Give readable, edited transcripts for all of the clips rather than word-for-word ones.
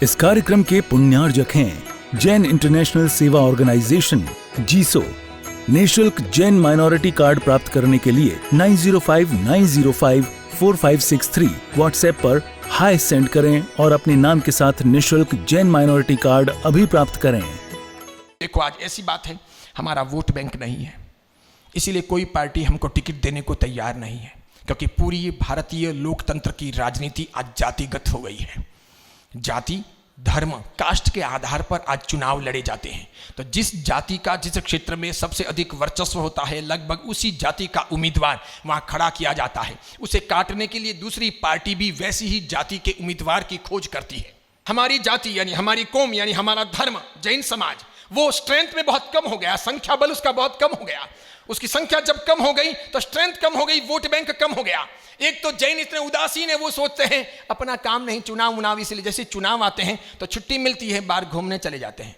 इस कार्यक्रम के पुण्यार्जक हैं जैन इंटरनेशनल सेवा ऑर्गेनाइजेशन जीसो। निःशुल्क जैन माइनॉरिटी कार्ड प्राप्त करने के लिए 9059054563 व्हाट्सएप पर हाई सेंड करें और अपने नाम के साथ निःशुल्क जैन माइनॉरिटी कार्ड अभी प्राप्त करें। देखो, आज ऐसी बात है, हमारा वोट बैंक नहीं है, इसीलिए कोई पार्टी हमको टिकट देने को तैयार नहीं है, क्योंकि पूरी भारतीय लोकतंत्र की राजनीति आज जातिगत हो गई है। जाति, धर्म, कास्ट के आधार पर आज चुनाव लड़े जाते हैं। तो जिस जाति का जिस क्षेत्र में सबसे अधिक वर्चस्व होता है, लगभग उसी जाति का उम्मीदवार वहां खड़ा किया जाता है। उसे काटने के लिए दूसरी पार्टी भी वैसी ही जाति के उम्मीदवार की खोज करती है। हमारी जाति यानी हमारी कौम यानी हमारा धर्म, जैन समाज, वो स्ट्रेंथ में बहुत कम हो गया, संख्या बल उसका बहुत कम हो गया। उसकी संख्या जब कम हो गई तो स्ट्रेंथ कम हो गई, वोट बैंक कम हो गया। एक तो जैन इतने उदासीन है, वो सोचते हैं अपना काम नहीं, चुनाव, इसलिए जैसे चुनाव आते हैं तो छुट्टी मिलती है, बाहर घूमने चले जाते हैं,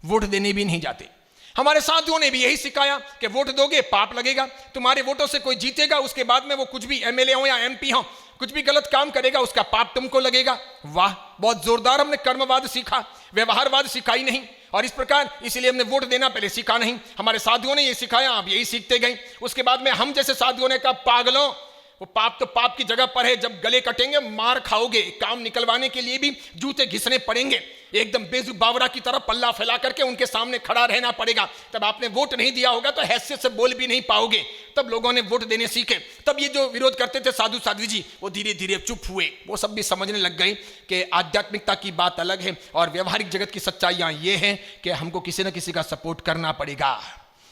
वोट देने भी नहीं जाते। हमारे साथियों ने भी यही सिखाया कि वोट दोगे पाप लगेगा, तुम्हारे वोटों से कोई जीतेगा, उसके बाद में वो कुछ भी एमएलए हो या एमपी हो, कुछ भी गलत काम करेगा उसका पाप तुमको लगेगा। वाह, बहुत जोरदार हमने कर्मवाद सीखा, व्यवहारवाद सिखाई नहीं। और इस प्रकार इसीलिए हमने वोट देना पहले सीखा नहीं, हमारे साथियों ने ये सिखाया, आप यही सीखते गए। उसके बाद में हम जैसे साथियों ने कहा, पागलों, वो पाप तो पाप की जगह पर है, जब गले कटेंगे मार खाओगे, काम निकलवाने के लिए भी जूते घिसने पड़ेंगे, एकदम बेजू बावरा की तरह पल्ला फैला करके उनके सामने खड़ा रहना पड़ेगा। तब आपने वोट नहीं दिया होगा तो हैसियत से बोल भी नहीं पाओगे। तब लोगों ने वोट देने सीखे। तब ये जो विरोध करते थे साधु साध्वी जी, वो धीरे धीरे चुप हुए, वो सब भी समझने लग गए कि आध्यात्मिकता की बात अलग है और व्यवहारिक जगत की सच्चाइयाँ ये हैं कि हमको किसी न किसी का सपोर्ट करना पड़ेगा।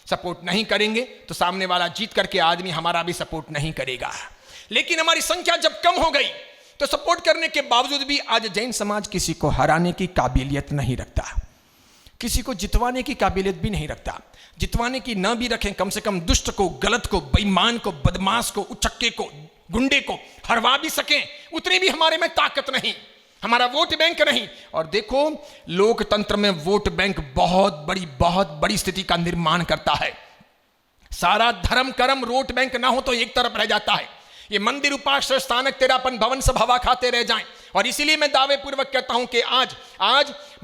सपोर्ट नहीं करेंगे तो सामने वाला जीत करके आदमी हमारा भी सपोर्ट नहीं करेगा। लेकिन हमारी संख्या जब कम हो गई तो सपोर्ट करने के बावजूद भी आज जैन समाज किसी को हराने की काबिलियत नहीं रखता, किसी को जितवाने की काबिलियत भी नहीं रखता। जितवाने की ना भी रखें, कम से कम दुष्ट को, गलत को, बेईमान को, बदमाश को, उचक्के को, गुंडे को हरवा भी सकें, उतनी भी हमारे में ताकत नहीं, हमारा वोट बैंक नहीं। और देखो, लोकतंत्र में वोट बैंक बहुत बड़ी स्थिति का निर्माण करता है। सारा धर्म कर्म वोट बैंक ना हो तो एक तरफ रह जाता है। ये मंदिर, उपाश्रय स्थानक, तेरापन भवन सब हवा खाते रह जाएं। और इसीलिए मैं दावे पूर्वक कहता हूं कि आज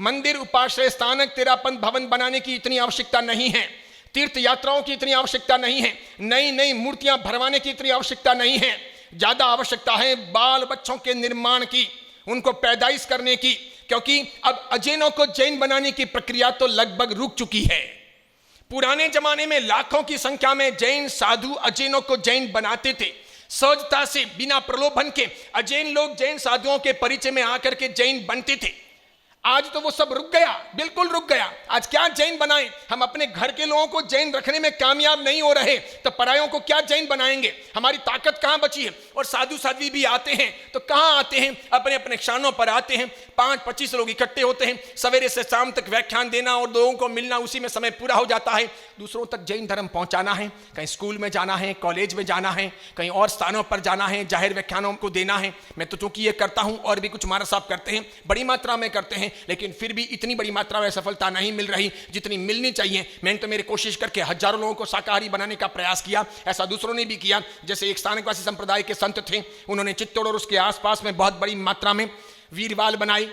मंदिर, उपाश्रय स्थानक, तेरापन भवन बनाने की इतनी आवश्यकता नहीं है, तीर्थ यात्राओं की इतनी आवश्यकता नहीं है, नई मूर्तियां भरवाने की इतनी आवश्यकता नहीं है। ज्यादा आवश्यकता है बाल बच्चों के निर्माण की, उनको पैदाइश करने की, क्योंकि अब अजैनों को जैन बनाने की प्रक्रिया तो लगभग रुक चुकी है। पुराने जमाने में लाखों की संख्या में जैन साधु अजैनों को जैन बनाते थे, सहजता से, बिना प्रलोभन के। अजैन लोग जैन साधुओं के परिचय में आकर के जैन बनते थे। आज तो वो सब रुक गया, बिल्कुल रुक गया। आज क्या जैन बनाएं? हम अपने घर के लोगों को जैन रखने में कामयाब नहीं हो रहे तो परायों को क्या जैन बनाएंगे? हमारी ताकत कहां बची है? और साधु साध्वी भी आते हैं तो कहां आते हैं? अपने अपने क्षानों पर आते हैं, 5-25 लोग इकट्ठे होते हैं, सवेरे से शाम तक व्याख्यान देना और लोगों को मिलना, उसी में समय पूरा हो जाता है। दूसरों तक जैन धर्म पहुंचाना है, कहीं स्कूल में जाना है, कॉलेज में जाना है, कहीं और स्थानों पर जाना है, जाहिर व्याख्यानों को देना है। मैं तो चूंकि ये करता हूं और भी कुछ महाराज साहब करते हैं, बड़ी मात्रा में करते हैं, लेकिन फिर भी इतनी बड़ी मात्रा में सफलता नहीं मिल रही जितनी मिलनी चाहिए। मैंने तो मेरी कोशिश करके हजारों लोगों को शाकाहारी बनाने का प्रयास किया, ऐसा दूसरों ने भी किया। जैसे एक स्थानकवासी संप्रदाय के संत थे, उन्होंने चित्तौड़ और उसके आसपास में बहुत बड़ी मात्रा में वीरवाल बनाए,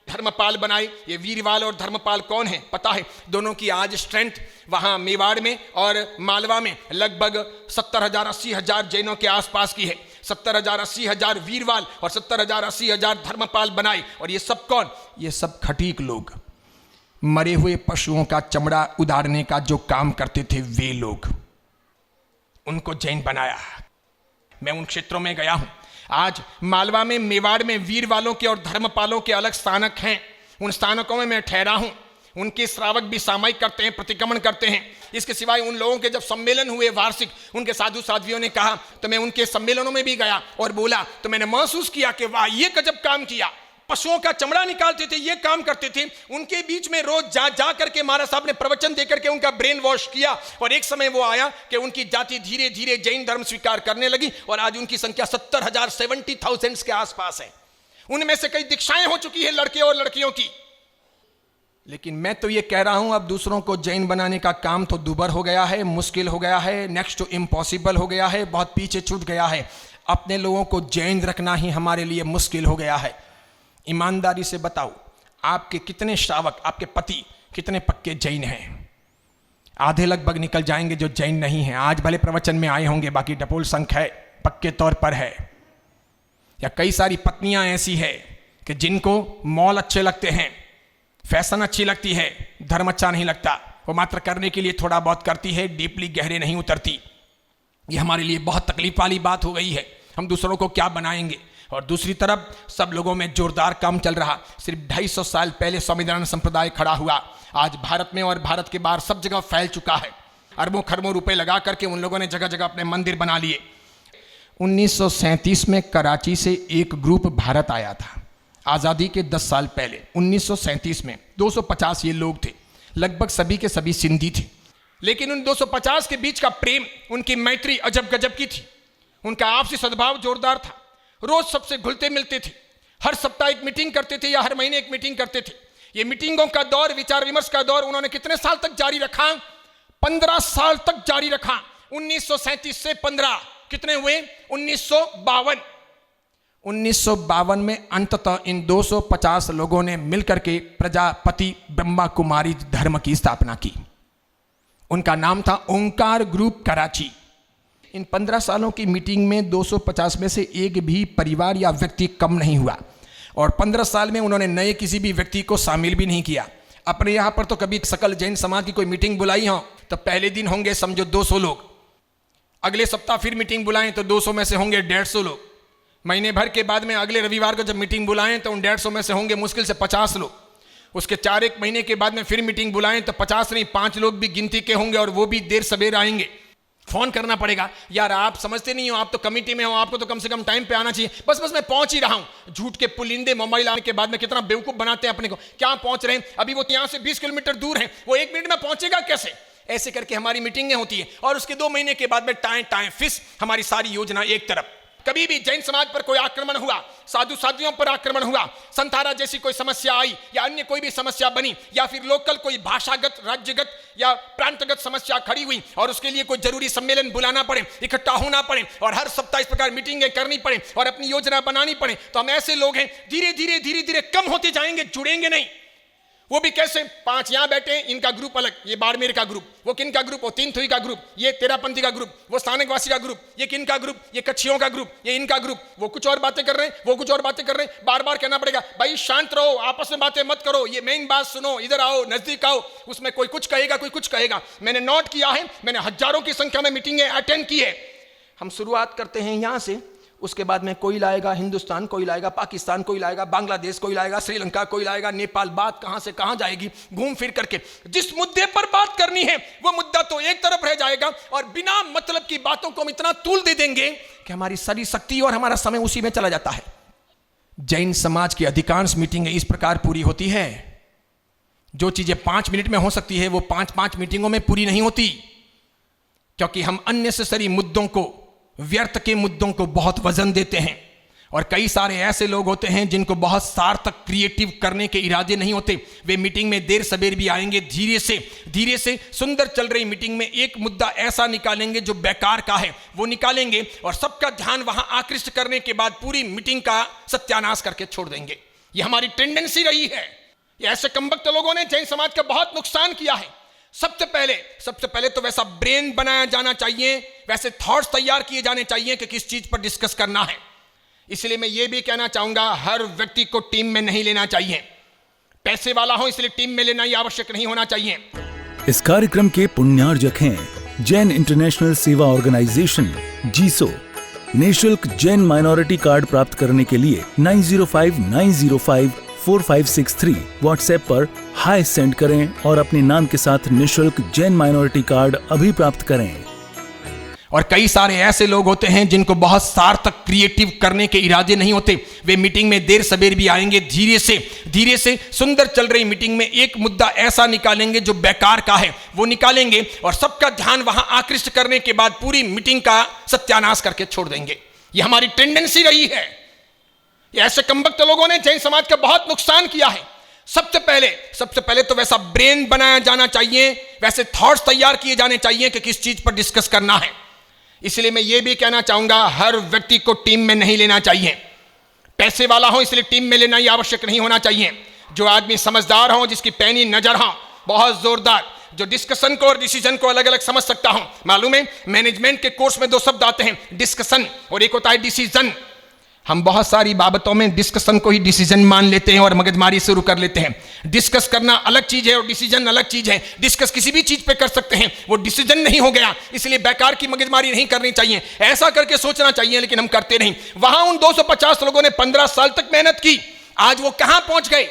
धर्मपाल बनाए। ये वीरवाल और धर्मपाल कौन है पता है? दोनों की आज स्ट्रेंथ वहां मेवाड़ में और मालवा में लगभग 70,000-80,000 जैनों के आसपास की है। 70,000-80,000 वीरवाल और 70,000-80,000 धर्मपाल बनाए। और ये सब कौन? ये सब खटीक लोग, मरे हुए पशुओं का चमड़ा उतारने का जो काम करते थे वे लोग, उनको जैन बनाया। मैं उन क्षेत्रों में गया हूं। आज मालवा में, मेवाड़ में वीरवालों के और धर्मपालों के अलग स्थानक हैं। उन स्थानकों में मैं ठहरा हूं। उनके श्रावक भी सामयिक करते हैं, प्रतिक्रमण करते हैं। इसके सिवाय उन लोगों के जब सम्मेलन हुए वार्षिक, उनके साधु साध्वियों ने कहा तो मैं उनके सम्मेलनों में भी गया और बोला तो मैंने महसूस किया कि वाह, ये गजब काम किया। पशुओं का चमड़ा निकालते थे, ये काम करते थे। उनके बीच में रोज जा करके महाराज साहब ने प्रवचन देकर के उनका ब्रेन वॉश किया। और एक समय वो आया कि उनकी जाति धीरे धीरे जैन धर्म स्वीकार करने लगी और आज उनकी संख्या 70,000 70,000 के आसपास है। उनमें से कई दीक्षाएं हो चुकी है लड़के और लड़कियों की। लेकिन मैं तो ये कह रहा हूं, अब दूसरों को जैन बनाने का काम तो दुबर हो गया है, मुश्किल हो गया है, नेक्स्ट टू इम्पॉसिबल हो गया है, बहुत पीछे छूट गया है। अपने लोगों को जैन रखना ही हमारे लिए मुश्किल हो गया है। ईमानदारी से बताओ, आपके कितने श्रावक, आपके पति कितने पक्के जैन हैं? आधे लगभग निकल जाएंगे जो जैन नहीं हैं। आज भले प्रवचन में आए होंगे, बाकी डपोल संख है, पक्के तौर पर है। या कई सारी पत्नियां ऐसी है कि जिनको मॉल अच्छे लगते हैं, फैशन अच्छी लगती है, धर्म अच्छा नहीं लगता, वो मात्र करने के लिए थोड़ा बहुत करती है, डीपली गहरे नहीं उतरती। ये हमारे लिए बहुत तकलीफ वाली बात हो गई है। हम दूसरों को क्या बनाएंगे? और दूसरी तरफ सब लोगों में जोरदार काम चल रहा। सिर्फ 250 साल पहले स्वामीनारायण संप्रदाय खड़ा हुआ, आज भारत में और भारत के बाहर सब जगह फैल चुका है। अरबों खरबों रुपए लगा करके उन लोगों ने जगह जगह अपने मंदिर बना लिए। 1937 में कराची से एक ग्रुप भारत आया था, आज़ादी के 10 साल पहले 1937 में। 250 ये लोग थे, लगभग सभी के सभी सिंधी थे। लेकिन उन 250 के बीच का प्रेम, उनकी मैत्री अजब गजब की थी। उनका आपसी सद्भाव जोरदार था। रोज सबसे घुलते मिलते थे, हर सप्ताह एक मीटिंग करते थे या हर महीने एक मीटिंग करते थे। ये मीटिंगों का दौर, विचार विमर्श का दौर उन्होंने कितने साल तक जारी रखा? 15 साल तक जारी रखा। 1937 से 15 कितने हुए? 1952। 1952 में अंततः इन 250 लोगों ने मिलकर के प्रजापति ब्रह्मा कुमारी धर्म की स्थापना की। उनका नाम था ओंकार ग्रुप कराची। इन 15 सालों की मीटिंग में 250 में से एक भी परिवार या व्यक्ति कम नहीं हुआ। और 15 साल में उन्होंने नए किसी भी व्यक्ति को शामिल भी नहीं किया। अपने यहाँ पर तो कभी सकल जैन समाज की कोई मीटिंग बुलाई हो तो पहले दिन होंगे समझो 200 लोग, अगले सप्ताह फिर मीटिंग बुलाएं तो 200 में से होंगे 150 लोग, महीने भर के बाद में अगले रविवार को जब मीटिंग बुलाएं तो उन 150 में से होंगे मुश्किल से 50 लोग। उसके 4 महीने के बाद में फिर मीटिंग बुलाएं तो 50 नहीं 5 लोग भी गिनती के होंगे, और वो भी देर सवेर आएंगे। फोन करना पड़ेगा, यार आप समझते नहीं हो, आप तो कमेटी में हो, आपको तो कम से कम टाइम पे आना चाहिए। बस मैं पहुंच ही रहा हूं। झूठ के पुलिंदे मोबाइल आने के बाद में कितना बेवकूफ बनाते हैं अपने को। क्या पहुंच रहे हैं? अभी वो यहां से 20 किलोमीटर दूर है, वो 1 मिनट में पहुंचेगा कैसे? ऐसे करके हमारी मीटिंगें होती है। और उसके 2 महीने के बाद में टाइम फिस, हमारी सारी योजना एक तरफ। कभी भी जैन समाज पर कोई आक्रमण हुआ, साधु साध्वियों पर आक्रमण हुआ, संथारा जैसी कोई समस्या आई या अन्य कोई भी समस्या बनी, या फिर लोकल कोई भाषागत, राज्यगत या प्रांतगत समस्या खड़ी हुई और उसके लिए कोई जरूरी सम्मेलन बुलाना पड़े, इकट्ठा होना पड़े और हर सप्ताह इस प्रकार मीटिंगें करनी पड़े और अपनी योजना बनानी पड़े, तो हम ऐसे लोग हैं धीरे धीरे कम होते जाएंगे, जुड़ेंगे नहीं। वो भी कैसे? 5 यहां बैठे, इनका ग्रुप अलग, ये बाड़मेर का ग्रुप, वो किन का ग्रुप, वो तीनथुई का ग्रुप, ये तेरापंथी का ग्रुप, वो स्थानकवासी का ग्रुप, ये किन का ग्रुप, ये कच्छियों का ग्रुप, ये इनका ग्रुप। वो कुछ और बातें कर रहे हैं, वो कुछ और बातें कर रहे हैं। बार बार कहना पड़ेगा, भाई शांत रहो, आपस में बातें मत करो, ये मेन बात सुनो, इधर आओ, नजदीक आओ। उसमें कोई कुछ कहेगा, कोई कुछ कहेगा। मैंने नोट किया है, मैंने हजारों की संख्या में मीटिंगें अटेंड की है। हम शुरुआत करते हैं यहां से, उसके बाद में कोई लाएगा हिंदुस्तान, कोई लाएगा पाकिस्तान, कोई लाएगा बांग्लादेश, कोई लाएगा श्रीलंका, कोई लाएगा नेपाल। बात कहां से कहां जाएगी, घूम फिर करके जिस मुद्दे पर बात करनी है वो मुद्दा तो एक तरफ रह जाएगा, और बिना मतलब की बातों को हम इतना तूल दे देंगे कि हमारी सारी शक्ति और हमारा समय उसी में चला जाता है। जैन समाज की अधिकांश मीटिंगें इस प्रकार पूरी होती है। जो चीजें 5 मिनट में हो सकती है वो 5 मीटिंगों में पूरी नहीं होती, क्योंकि हम अननेसेसरी मुद्दों को, व्यर्थ के मुद्दों को बहुत वजन देते हैं। और कई सारे ऐसे लोग होते हैं जिनको बहुत सार्थक, क्रिएटिव करने के इरादे नहीं होते। वे मीटिंग में देर सवेर भी आएंगे, धीरे से सुंदर चल रही मीटिंग में एक मुद्दा ऐसा निकालेंगे जो बेकार का है, वो निकालेंगे और सबका ध्यान वहां आकृष्ट करने के बाद पूरी मीटिंग का सत्यानाश करके छोड़ देंगे। ये हमारी टेंडेंसी रही है। ये ऐसे कमबख्त लोगों ने जैन समाज का बहुत नुकसान किया है। सबसे पहले तो वैसा ब्रेन बनाया जाना चाहिए, वैसे थॉट्स तैयार किए जाने चाहिए कि किस चीज पर डिस्कस करना है। इसलिए मैं ये भी कहना चाहूंगा, हर व्यक्ति को टीम में नहीं लेना चाहिए। पैसे वाला हो इसलिए टीम में लेना ही आवश्यक नहीं होना चाहिए। इस कार्यक्रम के पुण्यार्जक हैं जैन इंटरनेशनल सेवा ऑर्गेनाइजेशन जीसो। निःशुल्क जैन माइनॉरिटी कार्ड प्राप्त करने के लिए 9059054563 व्हाट्सएप पर हाय सेंड करें और अपने नाम के साथ निःशुल्क जैन माइनॉरिटी कार्ड अभी प्राप्त करें। और कई सारे ऐसे लोग होते हैं जिनको बहुत सार्थक, क्रिएटिव करने के इरादे नहीं होते। वे मीटिंग में देर सवेर भी आएंगे, धीरे से सुंदर चल रही मीटिंग में एक मुद्दा ऐसा निकालेंगे जो बेकार का है, वो निकालेंगे और सबका ध्यान वहां आकृष्ट करने के बाद पूरी मीटिंग का सत्यानाश करके छोड़ देंगे। ये हमारी टेंडेंसी रही है। ये ऐसे कमबख्त लोगों ने जैन समाज का बहुत नुकसान किया है। सबसे पहले तो वैसा ब्रेन बनाया जाना चाहिए, वैसे थॉट्स तैयार किए जाने चाहिए कि किस चीज पर डिस्कस करना है। इसलिए मैं ये भी कहना चाहूंगा, हर व्यक्ति को टीम में नहीं लेना चाहिए। पैसे वाला हो इसलिए टीम में लेना ही आवश्यक नहीं होना चाहिए। जो आदमी समझदार हो, जिसकी पैनी नजर हो, बहुत जोरदार, जो डिस्कशन को और डिसीजन को अलग अलग समझ सकता हूं। मालूम है मैनेजमेंट के कोर्स में दो शब्द आते हैं, डिस्कशन और एक होता है डिसीजन। हम बहुत सारी बाबतों में डिस्कशन को ही डिसीजन मान लेते हैं और मगजमारी शुरू कर लेते हैं। डिस्कस करना अलग चीज है और डिसीजन अलग चीज है। डिस्कस किसी भी चीज पे कर सकते हैं, वो डिसीजन नहीं हो गया, इसलिए बेकार की मगजमारी नहीं करनी चाहिए। ऐसा करके सोचना चाहिए, लेकिन हम करते नहीं। वहां उन 250 लोगों ने 15 साल तक मेहनत की, आज वो कहां पहुंच गए?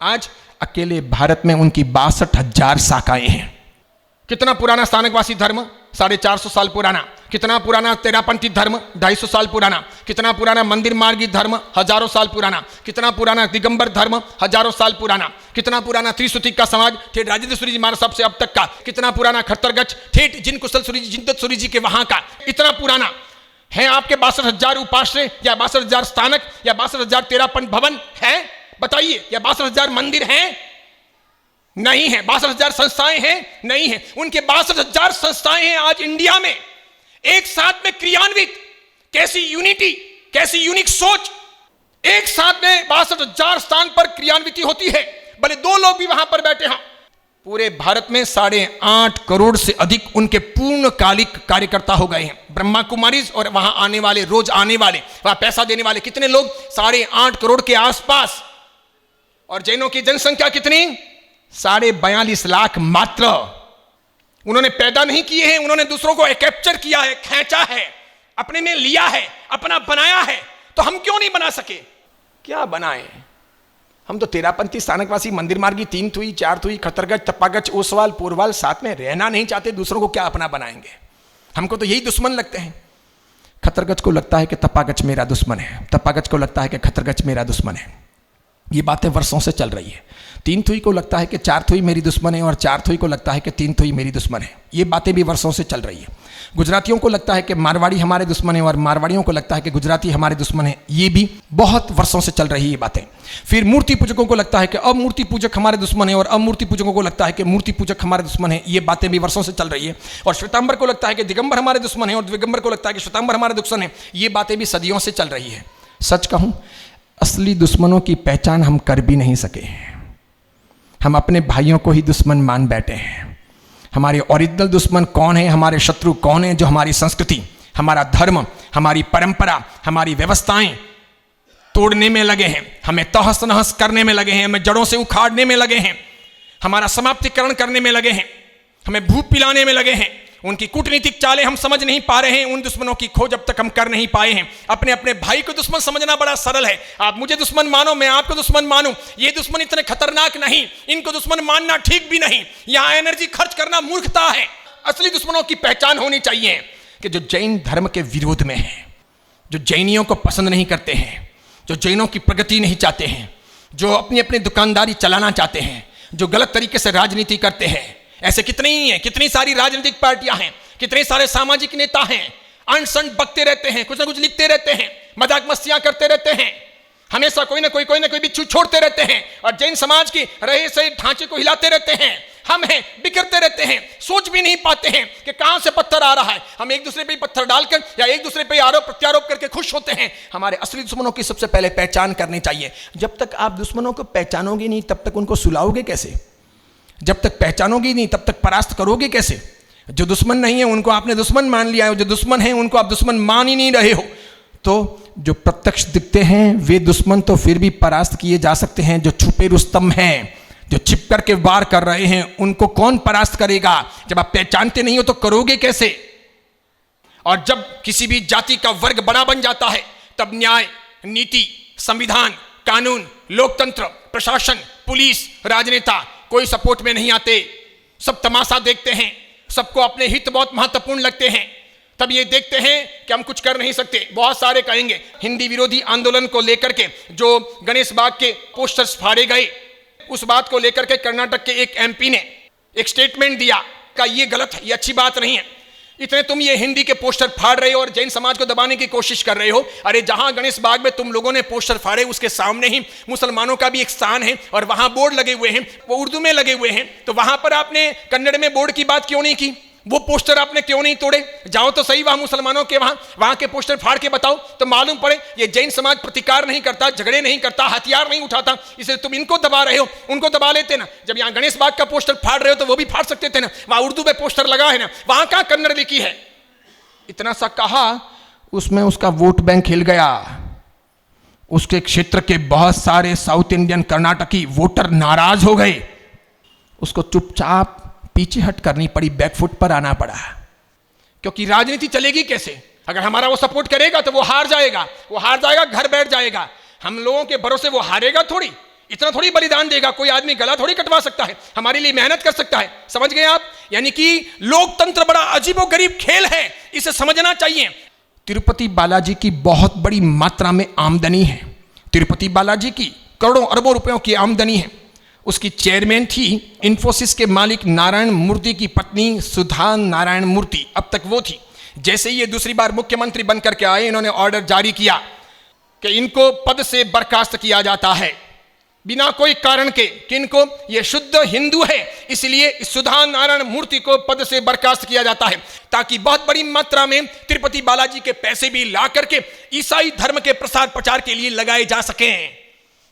आज अकेले भारत में उनकी 62,000 शाखाएं हैं। कितना पुराना स्थानकवासी धर्म? 450 साल पुराना। कितना पुराना तेरापंथी धर्म? 250 साल पुराना। कितना पुराना मंदिर मार्गी धर्म? हजारों साल पुराना। कितना पुराना दिगंबर धर्म? हजारों साल पुराना। कितना पुराना त्रिसूत्री का समाज ठेठ राजेंद्र सूरी जी महाराज साहब से अब तक का? कितना पुराना खत्तरगच्छ ठेठ जिन कुशल सूरी जी, जिंदत सूरी जी के वहां का? इतना पुराना है आपके 62,000 उपाश्रय या 62,000 स्थानक या 62,000 तेरापंथ भवन है? बताइए, या 62,000 मंदिर हैं? नहीं है। 62,000 संस्थाएं हैं? नहीं है। उनके 62,000 संस्थाएं हैं आज इंडिया में एक साथ में क्रियान्वित। कैसी यूनिटी, कैसी यूनिक सोच! एक साथ में 62,000 स्थान पर क्रियान्विति होती है, भले 2 लोग भी वहां पर बैठे हों। पूरे भारत में 8.5 करोड़ से अधिक उनके पूर्णकालिक कार्यकर्ता हो गए हैं। ब्रह्मा कुमारीज और वहां आने वाले, रोज आने वाले, वहां पैसा देने वाले कितने लोग? 8.5 करोड़ के आसपास। और जैनों की जनसंख्या कितनी? 42.5 लाख मात्र। उन्होंने पैदा नहीं किए हैं, उन्होंने दूसरों को कैप्चर किया है, खींचा है, अपने में लिया है, अपना बनाया है। तो हम क्यों नहीं बना सके? क्या बनाए? हम तो तेरापंथी स्थानकवासी मंदिर मार्गी 3 थुई 4 थुई खतरगढ़ तपागच ओसवाल पोरवाल साथ में रहना नहीं चाहते, दूसरों को क्या अपना बनाएंगे? हमको तो यही दुश्मन लगते हैं। खतरगच को लगता है कि तपागच मेरा दुश्मन है, तपागच को लगता है कि खतरगच मेरा दुश्मन है। ये बातें वर्षों से चल रही है। 3 थुई को लगता है कि 4 थुई मेरी दुश्मन है और 4 थुई को लगता है कि 3 थुई मेरी दुश्मन है। ये बातें भी वर्षों से चल रही है। गुजरातियों को लगता है कि मारवाड़ी हमारे दुश्मन है और मारवाड़ियों को लगता है कि गुजराती हमारे दुश्मन है। ये भी बहुत वर्षों से चल रही है ये बातें। फिर मूर्ति पूजकों को लगता है कि अब मूर्ति पूजक हमारे दुश्मन है और अब मूर्ति पूजकों को लगता है कि मूर्ति पूजक हमारे दुश्मन है। ये बातें भी वर्षों से चल रही है। और श्वेतांबर को लगता है कि दिगंबर हमारे दुश्मन है और दिगंबर को लगता है कि श्वेतांबर हमारे दुश्मन है। ये बातें भी सदियों से चल रही है। सच कहूं, असली दुश्मनों की पहचान हम कर भी नहीं सके। हम अपने भाइयों को ही दुश्मन मान बैठे हैं। हमारे ओरिजिनल दुश्मन कौन है, हमारे शत्रु कौन है? जो हमारी संस्कृति, हमारा धर्म, हमारी परंपरा, हमारी व्यवस्थाएं तोड़ने में लगे हैं, हमें तहस नहस करने में लगे हैं, हमें जड़ों से उखाड़ने में लगे हैं, हमारा समाप्तिकरण करने में लगे हैं, हमें भूख पिलाने में लगे हैं। उनकी कूटनीतिक चालें हम समझ नहीं पा रहे हैं। उन दुश्मनों की खोज अब तक हम कर नहीं पाए हैं। अपने अपने भाई को दुश्मन समझना बड़ा सरल है। आप मुझे दुश्मन मानो, मैं आपको दुश्मन मानूं, ये दुश्मन इतने खतरनाक नहीं। इनको दुश्मन मानना ठीक भी नहीं। यहां एनर्जी खर्च करना मूर्खता है। असली दुश्मनों की पहचान होनी चाहिए कि जो जैन धर्म के विरोध में है, जो जैनियों को पसंद नहीं करते हैं, जो जैनों की प्रगति नहीं चाहते हैं, जो अपनी अपनी दुकानदारी चलाना चाहते हैं, जो गलत तरीके से राजनीति करते हैं। ऐसे कितने ही हैं, कितनी सारी राजनीतिक पार्टियां हैं, कितने सारे सामाजिक नेता हैं, अनशन बकते रहते हैं, कुछ ना कुछ लिखते रहते हैं, मजाक मस्तियां करते रहते हैं, हमेशा कोई ना कोई बिच्छू छोड़ते रहते हैं और जैन समाज की रहे सही ढांचे को हिलाते रहते हैं। हम हैं, बिखरते रहते हैं, सोच भी नहीं पाते हैं कि कहां से पत्थर आ रहा है। हम एक दूसरे पे पत्थर डालकर या एक दूसरे पे आरोप प्रत्यारोप करके खुश होते हैं। हमारे असली दुश्मनों की सबसे पहले पहचान करनी चाहिए। जब तक आप दुश्मनों को पहचानोगे नहीं, तब तक उनको सुलाओगे कैसे? जब तक पहचानोगे नहीं, तब तक परास्त करोगे कैसे? जो दुश्मन नहीं है उनको आपने दुश्मन मान लिया है, जो दुश्मन है उनको आप दुश्मन मान ही नहीं रहे हो। तो जो प्रत्यक्ष दिखते हैं वे दुश्मन तो फिर भी परास्त किए जा सकते हैं। जो छुपे रुस्तम हैं, जो छिप करके वार कर रहे हैं, उनको कौन परास्त करेगा? जब आप पहचानते नहीं हो तो करोगे कैसे? और जब किसी भी जाति का वर्ग बड़ा बन जाता है, तब न्याय, नीति, संविधान, कानून, लोकतंत्र, प्रशासन, पुलिस, राजनेता कोई सपोर्ट में नहीं आते। सब तमाशा देखते हैं, सबको अपने हित बहुत महत्वपूर्ण लगते हैं। तब ये देखते हैं कि हम कुछ कर नहीं सकते। बहुत सारे कहेंगे हिंदी विरोधी आंदोलन को लेकर के जो गणेश बाग के पोस्टर्स फाड़े गए, उस बात को लेकर के कर्नाटक के एक एमपी ने एक स्टेटमेंट दिया का ये गलत है, ये अच्छी बात नहीं है। इतने तुम ये हिंदी के पोस्टर फाड़ रहे हो और जैन समाज को दबाने की कोशिश कर रहे हो। अरे जहां गणेश बाग में तुम लोगों ने पोस्टर फाड़े, उसके सामने ही मुसलमानों का भी एक स्थान है और वहां बोर्ड लगे हुए हैं, वो उर्दू में लगे हुए हैं। तो वहां पर आपने कन्नड़ में बोर्ड की बात क्यों नहीं की? वो पोस्टर आपने क्यों नहीं तोड़े? जाओ तो सही वहां मुसलमानों के वहां के पोस्टर फाड़ के बताओ तो मालूम पड़े ये जैन समाज प्रतिकार नहीं करता, झगड़े नहीं करता, हथियार नहीं उठाता, इसलिए तुम इनको दबा रहे हो। उनको दबा लेते ना। जब यहां गणेश बाग का पोस्टर फाड़ रहे हो तो वो भी फाड़ सकते थे ना। वहां उर्दू में पोस्टर लगा है ना, वहां कहां कन्नड़ लिखी है? इतना सा कहा, उसमें उसका वोट बैंक हिल गया। उसके क्षेत्र के बहुत सारे साउथ इंडियन कर्नाटकी वोटर नाराज हो गए। उसको चुपचाप पीछे हट करनी पड़ी, बैकफुट पर आना पड़ा। क्योंकि राजनीति चलेगी कैसे? अगर हमारा वो सपोर्ट करेगा तो वो हार जाएगा, घर बैठ जाएगा। हम लोगों के भरोसे वो हारेगा थोड़ी, इतना थोड़ी बलिदान देगा। कोई आदमी गला थोड़ी कटवा सकता है, हमारे लिए मेहनत कर सकता है। समझ गए आप? यानी कि लोकतंत्र बड़ा अजीबोगरीब खेल है, इसे समझना चाहिए। तिरुपति बालाजी की बहुत बड़ी मात्रा में आमदनी है। तिरुपति बालाजी की करोड़ों अरबों रुपयों की आमदनी है। उसकी चेयरमैन थी इन्फोसिस के मालिक नारायण मूर्ति की पत्नी सुधा नारायण मूर्ति, अब तक वो थी। जैसे ही ये दूसरी बार मुख्यमंत्री बनकर के आए, इन्होंने ऑर्डर जारी किया कि इनको पद से बर्खास्त किया जाता है बिना कोई कारण के। किनको? ये शुद्ध हिंदू है, इसलिए सुधा नारायण मूर्ति को पद से बर्खास्त किया जाता है, ताकि बहुत बड़ी मात्रा में तिरुपति बालाजी के पैसे भी ला करके ईसाई धर्म के प्रसार प्रचार के लिए लगाए जा सकें।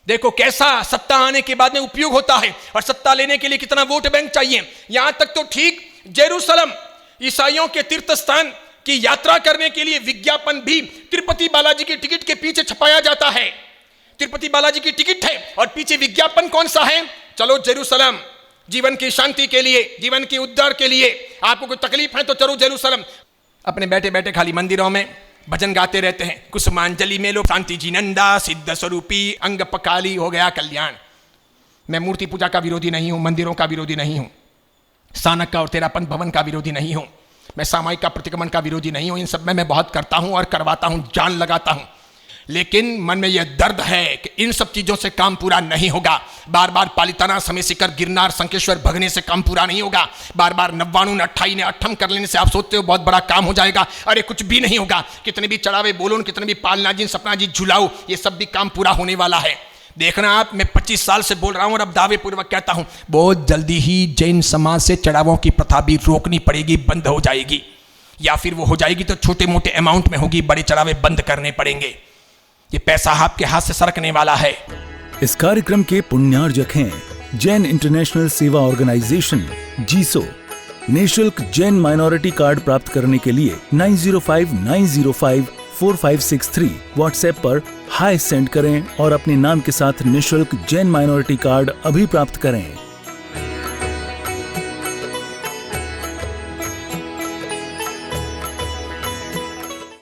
देखो कैसा सत्ता आने के बाद में उपयोग होता है, और सत्ता लेने के लिए कितना वोट बैंक चाहिए। यहां तक तो ठीक, जेरूसलम ईसाइयों के तीर्थ स्थान की यात्रा करने के लिए विज्ञापन भी तिरुपति बालाजी की टिकट के पीछे छपाया जाता है। तिरुपति बालाजी की टिकट है और पीछे विज्ञापन कौन सा है? चलो जेरूसलम, जीवन की शांति के लिए, जीवन के उद्धार के लिए। आपको कोई तकलीफ है तो चलो जेरूसलम। अपने बैठे बैठे खाली मंदिरों में भजन गाते रहते हैं। कुसुमांजलि में लो शांति जी नंदा, सिद्ध स्वरूपी अंग पकाली, हो गया कल्याण। मैं मूर्ति पूजा का विरोधी नहीं हूं, मंदिरों का विरोधी नहीं हूं, सानक का और तेरापन भवन का विरोधी नहीं हूं, मैं सामायिक का प्रतिक्रमण का विरोधी नहीं हूं। इन सब में मैं बहुत करता हूं और करवाता हूं, जान लगाता हूं। लेकिन मन में यह दर्द है कि इन सब चीजों से काम पूरा नहीं होगा। बार बार पालिताना, समय शिखर, गिरनार, संकेश्वर भगने से काम पूरा नहीं होगा। बार बार 99 28 ने अठम कर लेने से आप सोचते हो बहुत बड़ा काम हो जाएगा। अरे कुछ भी नहीं होगा। कितने भी चढ़ावे बोलो, कितने भी पालना जी, सपना जी झुलाओ, ये सब भी काम पूरा होने वाला है। देखना आप, मैं 25 साल से बोल रहा हूं और अब दावे पूर्वक कहता हूं, बहुत जल्दी ही जैन समाज से चढ़ावों की प्रथा भी रोकनी पड़ेगी, बंद हो जाएगी। या फिर वो हो जाएगी तो छोटे मोटे अमाउंट में होगी, बड़े चढ़ावे बंद करने पड़ेंगे। ये पैसा आपके हाथ से सरकने वाला है। इस कार्यक्रम के पुण्यार्जक हैं जैन इंटरनेशनल सेवा ऑर्गेनाइजेशन जीसो। निःशुल्क जैन माइनॉरिटी कार्ड प्राप्त करने के लिए 9059054563 व्हाट्सएप पर हाय सेंड करें और अपने नाम के साथ निःशुल्क जैन माइनॉरिटी कार्ड अभी प्राप्त करें।